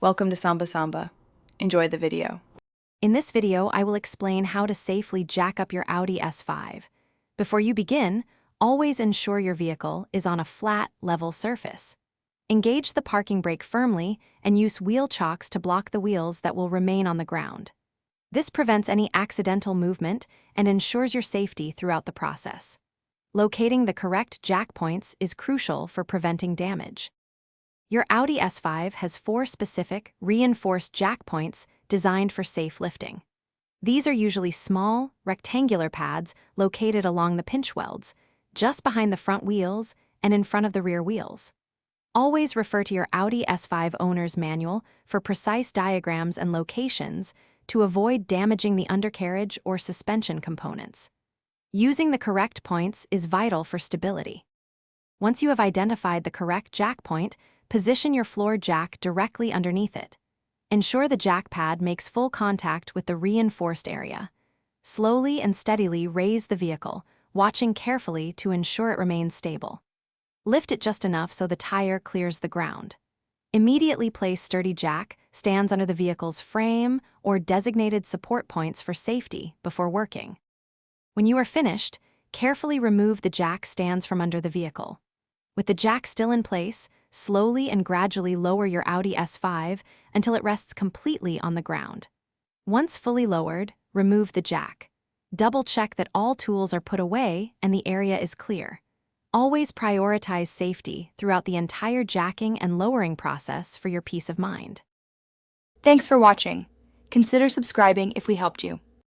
Welcome to Samba Samba. Enjoy the video. In this video, I will explain how to safely jack up your Audi S5. Before you begin, always ensure your vehicle is on a flat, level surface. Engage the parking brake firmly and use wheel chocks to block the wheels that will remain on the ground. This prevents any accidental movement and ensures your safety throughout the process. Locating the correct jack points is crucial for preventing damage. Your Audi S5 has 4 specific, reinforced jack points designed for safe lifting. These are usually small, rectangular pads located along the pinch welds, just behind the front wheels and in front of the rear wheels. Always refer to your Audi S5 owner's manual for precise diagrams and locations to avoid damaging the undercarriage or suspension components. Using the correct points is vital for stability. Once you have identified the correct jack point, position your floor jack directly underneath it. Ensure the jack pad makes full contact with the reinforced area. Slowly and steadily raise the vehicle, watching carefully to ensure it remains stable. Lift it just enough so the tire clears the ground. Immediately place sturdy jack stands under the vehicle's frame or designated support points for safety before working. When you are finished, carefully remove the jack stands from under the vehicle. With the jack still in place, slowly and gradually lower your Audi S5 until it rests completely on the ground. Once fully lowered, remove the jack. Double-check that all tools are put away and the area is clear. Always prioritize safety throughout the entire jacking and lowering process for your peace of mind. Thanks for watching. Consider subscribing if we helped you.